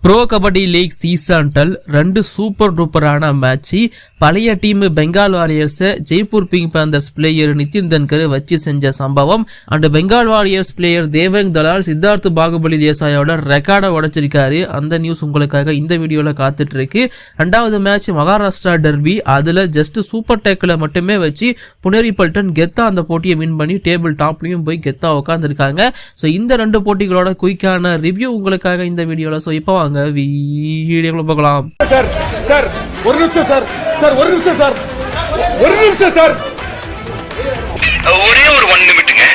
Bro Kabaddi League season 12 2 super டூப்பரான match. பழைய team Bengal Warriors Jaipur Pink Panthers player Nitin Dhankar வச்சு செஞ்ச சம்பவம். And Bengal Warriors player Devank Dalal Siddharth Baahubali தேசாயோட ரெக்கார்டை உடைச்சிருக்காரு. அந்த நியூஸ் உங்களுக்காக இந்த வீடியோல காத்துட்டு இருக்கு. ரெண்டாவது மேட்ச் மகாராஷ்டிரா டெர்பி. அதுல ஜஸ்ட் சூப்பர் டேக்கில் மட்டுமே வச்சு புனேரி பல்டன் கெத்தா அந்த போட்டியை வின் பண்ணி டேபிள் டாப்லயும் போய் கெத்தா உட்காந்துருக்காங்க. ஸோ இந்த ரெண்டு போட்டிகளோட குயிக்கான ரிவ்யூ உங்களுக்காக இந்த வீடியோல. ஸோ இப்போ வாங்க வீடியோக்குள்ள பார்க்கலாம். சார் சார் ஒரு நிமிஷம் சார் சார் ஒரு நிமிஷம் சார் ஒரே ஒரு 1 நிமிட்டுங்க.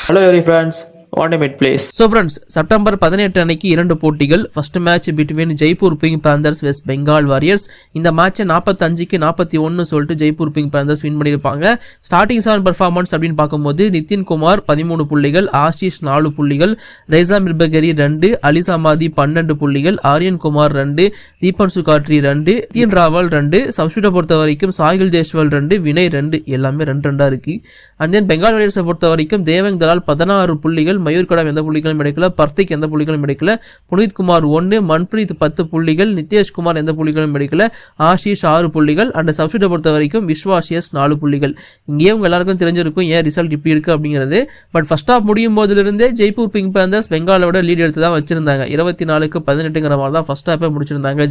Hello every friends, 1 minute please. So friends, September 18 அன்னைக்கு இரண்டு போட்டிகள். First match between Jaipur Pink panthers west Bengal warriors. இந்த மேட்சை 45-41 சொல்லிட்டு ஜெய்ப்பூர் பிங்க் பேந்தர்ஸ் வின் பண்ணியிருப்பாங்க. ஸ்டார்டிங் 7 பெர்ஃபார்மன்ஸ் அப்படின்னு பார்க்கும்போது நிதின் குமார் 13 புள்ளிகள், ஆஷிஷ் 4 புள்ளிகள், ரெய்சா மிர்பகரி 2, அலி சமாதி 12 புள்ளிகள், ஆரியன் குமார் 2, தீபன் சுகாட்ரி 2, நிதின் ராவல் 2, சப்ஸ்டியூட்டை பொறுத்த வரைக்கும் சாகில் தேஷ்வால் 2, வினய் 2, எல்லாமே 2-2 இருக்கு. அண்ட் தென் பெங்கால் வாரியர்ஸை பொறுத்த வரைக்கும் தேவங் தலால் 16 புள்ளிகள், மயூர் கடாம் எந்த புள்ளிகளும் கிடைக்கல, பர்த்திக் எந்த புள்ளிகளும் கிடைக்கல, புனித் குமார் 1, மன்பிரீத் 10 புள்ளிகள், நித்யேஷ் குமார் எந்த புள்ளிகளும் கிடைக்கல, ஆஷிஷ் 6 புள்ளிகள், அண்ட் சப்ஸ்டியூட்டை பொறுத்த வரைக்கும் விஸ்வாசியஸ் 4 புள்ளிகள். இங்கேயே உங்க எல்லாருக்கும் தெரிஞ்சிருக்கும் ஏன் ரிசல்ட் இப்படி இருக்கு அப்படிங்கிறது. பட் ஃபர்ஸ்ட் ஹாஃப் முடியும் போதிலிருந்தே ஜெய்ப்பூர் பிங்க் பேந்தர்ஸ் பெங்காலோட லீட் எடுத்து தான் வச்சிருந்தாங்க. 24-18 மாதிரி தான் ஃபர்ஸ்ட் ஹாஃபே முடிச்சிருந்தாங்க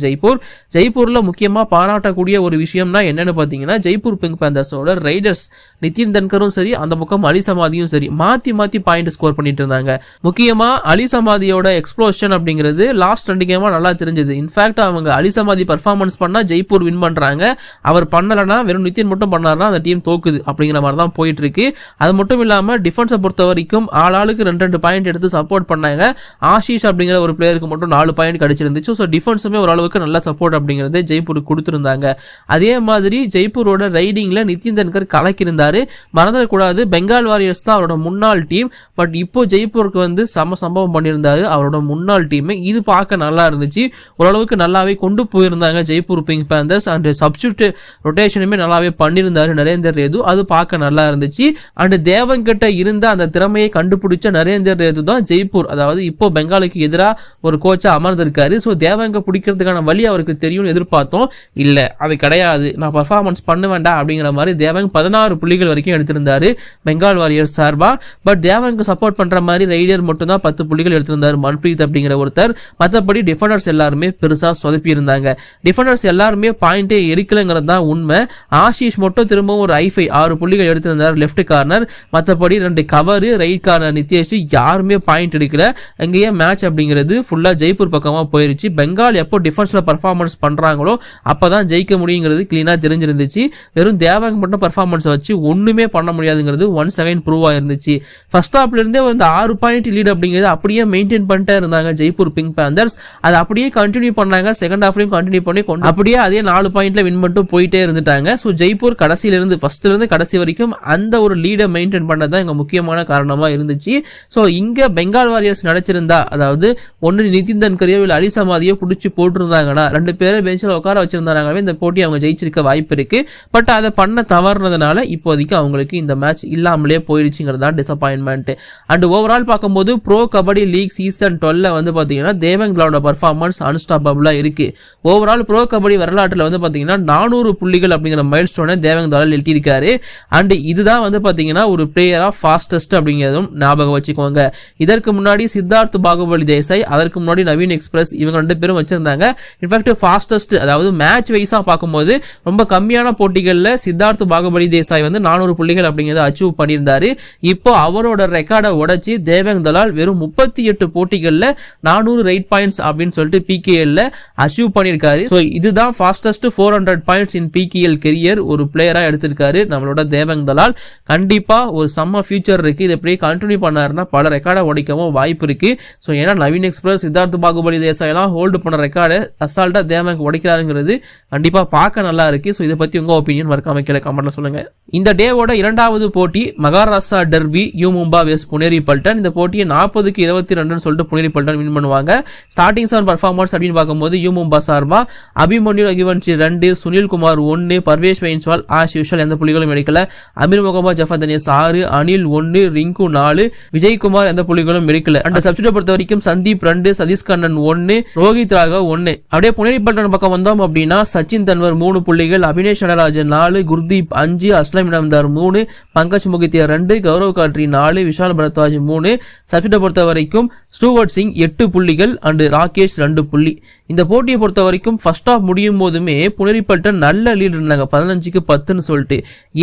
ஜெய்ப்பூர்ல முக்கியமா பாராட்டக்கூடிய ஒரு விஷயம்னா என்னன்னு பாத்தீங்கன்னா ஜெய்ப்பூர் பிங்க் பேந்தர்ஸோட ரைடர்ஸ் நிதின் தன்கரும் சரி, அந்த பக்கம் அலி சமாதியும் சரி, மாத்தி பாயிண்ட் ஸ்கோர் பண்ணிட்டு இருந்தாங்க. முக்கியமா அலி சமாதியோட எக்ஸ்ப்ளோஷன் அப்படிங்கிறது லாஸ்ட் 2 கேமா நல்லா தெரிஞ்சது. இன்ஃபேக்ட் அவங்க அலி சமாதி பர்ஃபார்மன்ஸ் பண்ணா ஜெய்ப்பூர் வின் பண்றாங்க, அவர் பண்ணலன்னா வெறும் நிதின் மட்டும் பண்ணாருன்னா அந்த டீம் தோக்குது அப்படிங்கிற மாதிரி தான் போயிட்டு இருக்கு. அது மட்டும் இல்லாம டிஃபென்ஸை பொறுத்த வரைக்கும் ஆளுக்கு 2 பாயிண்ட் எடுத்து சப்போர்ட் பண்ணாங்க. ஆஷிஷ் அப்படிங்கிற ஒரு பிளேயருக்கு மட்டும் 4 பாயிண்ட் கிடைச்சிருந்துச்சு. ஸோ டிஃபென்ஸுமே ஓரளவுக்கு நல்ல சப்போர்ட் அப்படிங்கிறது ஜெய்ப்பூருக்கு கொடுத்துருந்தாங்க. அதே மாதிரி ஜெய்ப்பூரோட ரைடிங்ல நிதின் தன்கர் கலக்கியிருந்தாரு. மறந்துடக்கூடாது, பெங்கால் வாரியர்ஸ் தான் அவரோட முன்னாள் டீம். பட் இப்போ ஜெய்ப்பூருக்கு வந்து சம்பவம் பண்ணியிருந்தாரு அவரோட முன்னாள் டீம். இது பார்க்க நல்லா இருந்துச்சு. ஓரளவுக்கு நல்லாவே கொண்டு போயிருந்தாங்க Jaipur Pink Panthers. And substitute ரொட்டேஷனுமே நல்லாவே பண்ணியிருந்தாரு நரேந்தர் ரேது. அது பார்க்க நல்லா இருந்துச்சு. அண்ட் தேவன் கிட்ட இருந்த அந்த திறமையை கண்டுபிடிச்ச நரேந்தர் ரேது தான் ஜெய்ப்பூர், அதாவது இப்போ பெங்காலுக்கு எதிராக ஒரு கோச்சா அமர்ந்திருக்காரு. ஸோ தேவங்க பிடிக்கிறதுக்கான வழி அவருக்கு தெரியும்னு எதிர்பார்த்தோம். இல்ல அது கிடையாது, நான் பர்ஃபார்மன்ஸ் பண்ண வேண்டாம் அப்படிங்கிற மாதிரி தேவங்க 16 புள்ளிகள் வரைக்கும் எடுத்திருந்தாரு பெங்கால் வாரியர்ஸ் சார்பா. பட் தேவனுக்கு சப்போர்ட் பண்ற மாதிரி ரைடர் மட்டும் தான் 10 புள்ளிகள் எடுத்திருந்தாரு, மன்பிரீத் அப்படிங்கிற ஒருத்தர். மற்றபடி டிஃபெண்டர்ஸ் எல்லாருமே பெருசா சொதப்பி இருந்தாங்க. டிஃபெண்டர்ஸ் எல்லாருமே பாயிண்டே எடுக்கலங்கிறது தான் உண்மை. ஆஷிஷ் மட்டும் திரும்பவும் ஒரு 6 புள்ளிகள் எடுத்திருந்தார் லெஃப்ட் கார்னர். மற்றபடி 2 கவர், ரைட் கார்னர் நித்யேஷ் யாருமே பாயிண்ட் எடுக்கல. அங்கேயே மேட்ச் அப்படிங்கிறது ஃபுல்லா ஜெய்ப்பூர் பக்கமா போயிருச்சு. பெங்கால் எப்போ டிஃபென்ஸ்ல பர்ஃபார்மன்ஸ் பண்றாங்களோ அப்பதான் ஜெயிக்க முடியுங்கிறது கிளீனா தெரிஞ்சிருந்துச்சு. வெறும் தேவங்க மட்டும் பர்ஃபார்மன்ஸ் வச்சு ஒண்ணுமே பண்ண முடியாதுங்கிறது ஒன்ஸ் அகைன் ப்ரூவ் ஆயிருந்துச்சு. ஃபர்ஸ்ட் ஹாஃப்ல இருந்தே வந்து 6 பாயிண்ட் லீட் அப்படிங்கிறது அப்படியே மெயின்டைன் பண்ணிட்டே இருந்தாங்க ஜெய்ப்பூர் பிங்க் பேந்தர்ஸ். அதை அப்படியே கண்டினியூ பண்ணாங்க. செகண்ட் ஹாஃப்லயும் கண்டினியூ பண்ணி அப்படியே அதே 4 பாயிண்ட்ல வின் மட்டும் போயிட்டே இருந்துட்டாங்க. ஸோ ஜெய்ப்பூர் கடைசியில இருந்து ஃபர்ஸ்ட்ல இருந்து கடைசி வரைக்கும் அந்த ஒரு லீடை மெயின்டைன் பண்ணதான் இங்க முக்கியமான காரணமா இருந்துச்சு. ஸோ இங்க பெங்கால் வாரியர்ஸ் நினைச்சிருந்தா, அதாவது ஒன்னு நிதின் தன்கரையோ இல்ல அலி சமாதியோ பிடிச்சி போட்டுருந்தாங்கன்னா 2 பேரை பெஞ்சில் உட்கார வச்சிருந்தாங்கவே இந்த போட்டி அவங்க ஜெயிச்சிருக்க வாய்ப்பு இருக்கு. பட் அதை பண்ண தவறுனதுனால இப்போதைக்கு அவங்களுக்கு இந்த மேட்ச் இல்லாமலே போயிடுச்சுங்கிறதா டிசப்பாயின்மெண்ட். அண்ட் ஓவரால் பார்க்கும்போது ப்ரோ கபடி லீக் சீசன் 12 வந்து பாத்தீங்கன்னா தேவங்களோட பர்ஃபார்மன்ஸ் அன்ஸ்டாப்பபிளா இருக்கு. ஓவரால் ப்ரோ கபடி வரலாற்றுல வந்து பாத்தீங்கன்னா 400 புள்ளிகள் அப்படிங்கிற மைல் ஸ்டோனை தேவங் தலால் எட்டியிருக்காரு. அண்ட் இதுதான் வந்து பாத்தீங்கன்னா ஒரு பிளேயர் ஆஃப் ஃபாஸ்டஸ்ட் அப்படிங்கிறதும் ஞாபகம் வச்சுக்கோங்க. இதற்கு முன்னாடி சித்தார்த் பாகுபலி தேசாய், அதற்கு முன்னாடி நவீன் எக்ஸ்பிரஸ், இவங்க 2 பேரும் வச்சிருந்தாங்க. இன்ஃபேக்ட் ஃபாஸ்டஸ்ட், அதாவது மேட்ச் வைஸா பார்க்கும்போது ரொம்ப கம்மியான போட்டிகள்ல சித்தார்த் பாகுபலி தேசாய் வந்து 400 புள்ளிகள் அப்படிங்கிறத அச்சீவ் பண்ணியிருந்தாரு. இப்போ அவரோட ரெக்கார்டை உடைச்சு தேவங் தலால் வெறும் 38 போட்டிகள்ல 400 ரைட் பாயிண்ட்ஸ் அப்படின்னு சொல்லிட்டு பிகேஎல்ல அச்சீவ் பண்ணியிருக்காரு. ஸோ இதுதான் fastest 400 points in PKL career ஒரு பிளேயரா எடுத்திருக்காரு நம்மளோட தேவங் தலால். கண்டிப்பா ஒரு செம்ம ஃபியூச்சர் இருக்கு. இதை அப்படியே கண்டினியூ பண்ணாருன்னா பல ரெக்கார்டை உடைக்கவும் வாய்ப்பு இருக்கு. ஸோ ஏன்னா நவீன் எக்ஸ்பிரஸ், சித்தார்த் பாகுபலி தேசாய் எல்லாம் ஹோல்டு பண்ண ரெக்கார்டு அசால்ட்டா தேவங் உடைக்கிறாருங்கிறது கண்டிப்பா பார்க்க நல்லா இருக்கு. ஸோ இதை பத்தி உங்க ஒப்பீனியன் மறக்காம கீழே கமெண்ட்ல சொல்லுங்க. இந்த டேவோட இரண்டாவது போட்டி மகாராஷ்டிரா டெர்பி யூ மும்பா வெஸ் புனேரி பல்டன். பல்டன். இந்த போட்டியை 40க்கு 22 சொல்லிட்டு புனேரி பல்டன் வின் பண்ணுவாங்க. ஸ்டார்டிங் 7 பர்ஃபார்மன்ஸ் அப்படின்னு பார்க்கும்போது யூ மும்பா சார்பா அபிமன்யு ரகுவன்ஷி 2, சுனில்குமார் 1, பர்வேஷ் பெயின்ஸ்வால் ஆஸ் யூஷுவல் எந்த புள்ளிகளும் எடுக்கல. அமீர் முகமது ஜஃபர் தனியஸ் 6, அனில் 1, ரிங்கு 4, விஜய்குமார் எந்த புள்ளிகளும் எடுக்கல. அந்த சப்ஸ்டியூட் பொறுத்த வரைக்கும் சந்தீப் 2, சதீஷ் கண்ணன் 1, ரோஹித் ராகவ் 1. அப்படியே புனேரி பல்டன் பக்கம் வந்தோம் அப்படின்னா சச்சின் தன்வர் 3 புள்ளிகள், அபினேஷ் நடராஜன் 4, குர்தீப் 5, அஸ்லம் இனாம்தார் 3, பங்கஜ் முகித்தியா 2, கௌரவ் காட்ரி 4, விஷால் பரத்வாஜ் 3. சப்ஸ்டியூட் பொறுத்த வரைக்கும் ஸ்டூவர்ட் சிங் 8 புள்ளிகள் அண்ட் ராகேஷ் 2 புள்ளி. இந்த போட்டியை பொறுத்த வரைக்கும் ஃபர்ஸ்ட் ஆஃப் முடியும் போதுமே புனேரி பல்டன் நல்ல லீட் இருந்தாங்க 15க்கு 10ன்னு சொல்லிட்டு.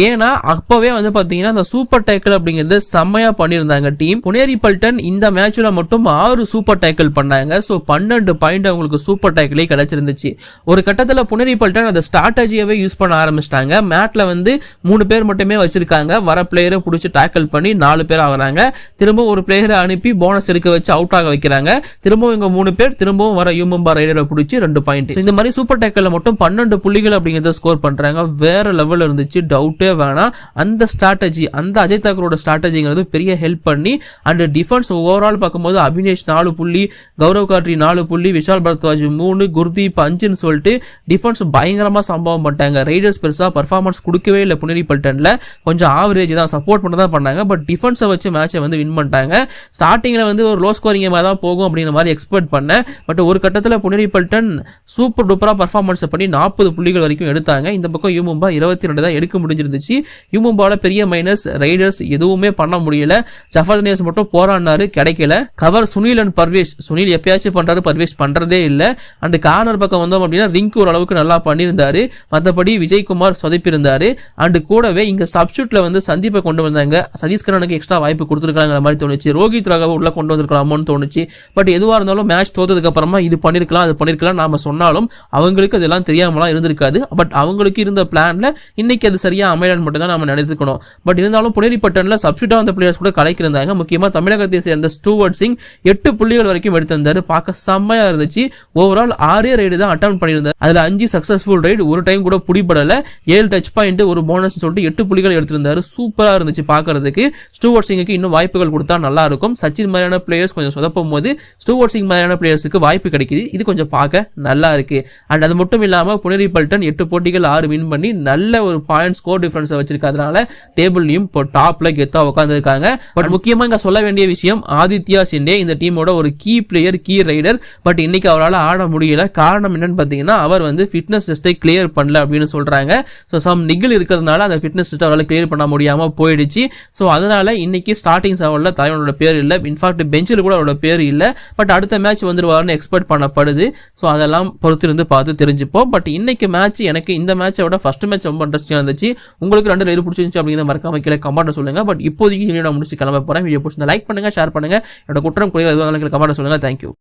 ஏன்னா அப்பவே வந்து பாத்தீங்கன்னா அந்த சூப்பர் டேக்கிள் அப்படிங்கிறது செம்மையா பண்ணியிருந்தாங்க டீம். புனேரி பல்டன் இந்த மேட்ச்ல மட்டும் 6 சூப்பர் டேக்கிள் பண்ணாங்க. ஸோ 12 பாயிண்ட் அவங்களுக்கு சூப்பர் டேக்கிளே கிடைச்சிருந்துச்சு. ஒரு கட்டத்தில் புனேரி பல்டன் அந்த ஸ்ட்ராட்டஜியாவே யூஸ் பண்ண ஆரம்பிச்சிட்டாங்க. மேட்ல வந்து 3 பேர் மட்டுமே வச்சிருக்காங்க. வர பிளேயரை பிடிச்சி டேக்கிள் பண்ணி 4 பேர் ஆகுறாங்க. திரும்ப ஒரு பிளேயரை அனுப்பி போனஸ் எடுக்க வச்சு அவுட் ஆக வைக்கிறாங்க. திரும்பவும் இங்க 3 பேர், திரும்பவும் வர யூ மும்பா ரைடரை பிடிச்சி 2 பாயிண்ட். இந்த மாதிரி சூப்பர் டேக்கிள்ல மட்டும் 12 புள்ளிகள் அப்படிங்கறத ஸ்கோர் பண்றாங்க. வேற லெவல்ல இருந்துச்சு, டவுட்டே வேணாம். அந்த ஸ்ட்ராட்டஜி, அந்த அஜய் தாக்கூரோட ஸ்ட்ராட்டஜிங்கிறது பெரிய ஹெல்ப் பண்ணி அண்ட் டிஃபென்ஸ் ஓவரால் பார்க்கும்போது அபினேஷ் 4 புள்ளி, கௌரவ் காட்ரி 4 புள்ளி, விஷால் பரத்வாஜ் 3, குர்தீப் 5ன்னு சொல்லிட்டு டிஃபென்ஸ் பயங்கரமா சம்பவம் பண்ணிட்டாங்க. ரைடர்ஸ் பெருசா பர்ஃபார்மன்ஸ் கொடுக்கவே இல்லை புனேரி பல்டன்ல. கொஞ்சம் ஆவரேஜ் தான், சப்போர்ட் பண்ண தான் பண்ணாங்க. பட் டிஃபென்ஸை வச்சு மேட்சை வந்து வின் பண்ணிட்டாங்க. ஸ்டார்டிங்ல வந்து ஒரு லோ ஸ்கோரிங் மாதிரி தான் போகும் அப்படிங்கிற மாதிரி எக்ஸ்பெக்ட் பண்ணேன். பட் ஒரு கட்டத்தில் புனேரி பல்டன் சூப்பர் டூப்பரா பர்ஃபார்மன்ஸ் பண்ணி 40 புள்ளிகள் வரைக்கும் எடுத்தாங்க. இந்த பக்கம் யூ மும்பா 22 தான் எடுக்க முடிஞ்சிருந்துச்சு. யூ மும்பால பெரிய மைனஸ், ரைடர்ஸ் எதுவுமே பண்ண முடியல. ஜஃபர் தனியஸ் மட்டும் போராடினாரு, கிடைக்கல. Cover Sunil and Parvesh. சுனில் எப்பயாச்சும் பண்றாரு, பர்வேஷ் பண்றதே இல்ல. அந்த கார்னர் பக்கம் வந்தோம் அப்படின்னா ரிங்கு ஒரு அளவுக்கு நல்லா பண்ணியிருந்தாரு. மற்றபடி விஜய்குமார் சொதப்பியிருந்தாரு. அண்ட் கூடவே இங்க சப்ஸ்டியூட்ல வந்து சந்தீப்பை கொண்டு வந்தாங்க. சதீஷ் கண்ணனுக்கு எக்ஸ்ட்ரா வாய்ப்பு கொடுத்துருக்காங்க மாதிரி தோணுச்சு. ரோஹித் ராகவ் உள்ள கொண்டு வந்திருக்கலாமோன்னு தோணுச்சு. பட் எதுவா இருந்தாலும் மேட்ச் தோத்ததுக்கு அப்புறமா இது பண்ணிருக்கலாம், அது பண்ணிருக்கலாம் நாம சொன்னாலும் அவங்களுக்கு அதெல்லாம் தெரியாமலாம் இருந்திருக்காது. பட் அவங்களுக்கு இருந்த பிளான்ல இன்னைக்கு அது சரியா அமையலன்னு மட்டும் தான் நம்ம நினைத்துக்கணும். பட் இருந்தாலும் புனேரி பல்டன்ல சப்ஸ்டியூட்டா வந்த பிளேயர்ஸ் கூட கலைக்கிறாங்க. முக்கியமா தமிழகத்தை சேர்ந்த ஸ்டூவர்ட் சிங் 8 புள்ளிகள் வரைக்கும் எடுத்திருந்தாரு. பார்க்க செம்மையா இருந்துச்சு. ஓவரால் 6 ரைடு தான் அட்டெம்ப்ட் பண்ணியிருந்தாரு. அதுல 5 சக்சஸ்ஃபுல் ரைடு, ஒரு டைம் கூட பிடிபடல. 7 டச் பாயிண்ட், ஒரு போனஸ் சொல்லிட்டு 8 புள்ளிகள் எடுத்திருந்தாரு. சூப்பரா இருந்துச்சு பாக்குறதுக்கு. ஸ்டூவர்ட் சிங்குக்கு இன்னும் வாய்ப்புகள் கொடுத்தா நல்லா இருக்கும். சச்சின் மாதிரியான பிளேயர்ஸ் கொஞ்சம் சொதப்பும் போது ஸ்டூவர்ட் சிங் மாதிரியான பிளேயர்ஸுக்கு வாய்ப்பு கிடைக்குது. இது கொஞ்சம் பார்க்க நல்லா இருக்கு. அண்ட் அது மட்டும் இல்லாம புனேரி பல்டன் 8 போட்டிகள் 6 வின் பண்ணி நல்ல ஒரு பாயிண்ட் ஸ்கோர் டிஃபரன்ஸ் வச்சிருக்கிறதுனால டேபிள்லயும் இப்போ டாப்ல கெத்தா உட்கார்ந்து இருக்காங்க. பட் முக்கியமா இங்க சொல்ல வேண்டிய விஷயம், ஆதித்யா சிண்டே இந்த டீமோட ஒரு key player, key raider. But இன்னைக்கு அவரால் ஆட முடியல. காரணம் என்னன்னு பாத்தீங்கன்னா அவர் வந்து ஃபிட்னஸ் டெஸ்டை கிளியர் பண்ணல அப்படின்னு சொல்றாங்க. ஸோ சம் நிகில் இருக்கிறதுனால அந்த ஃபிட்னஸ் டெஸ்ட் அவரால் கிளியர் பண்ண முடியாம போயிடுச்சு. ஸோ அதனால இன்னைக்கு ஸ்டார்டிங் 7ல தலைவனோட பேர் இல்லை. இன்ஃபேக்ட் பெஞ்சில் கூட அவரோட பேர் இல்லை. பட் அடுத்த மேட்ச் வந்துருவாருன்னு எக்ஸ்பெக்ட் பண்ணப்படுது. ஸோ அதெல்லாம் பொறுத்திருந்து பார்த்து தெரிஞ்சுப்போம். பட் இன்னைக்கு மேட்ச் எனக்கு இந்த மேட்சை விட ஃபர்ஸ்ட் மேட்ச் ரொம்ப இன்ட்ரெஸ்டிங்காக இருந்துச்சு. உங்களுக்கு 2 எது பிடிச்சிருந்துச்சு அப்படிங்கிற மறக்காம கீழே கமெண்ட் சொல்லுங்க. பட் இப்போதைக்கு நான் முடிச்சு கிளம்ப போறேன். வீடியோ பிடிச்சிருந்தா லைக் பண்ணுங்க, ஷேர் பண்ணுங்க. என்னோட குற்றம் குறைகள் எதுவும் கமெண்ட் சொல்லுங்க. தேங்க்யூ.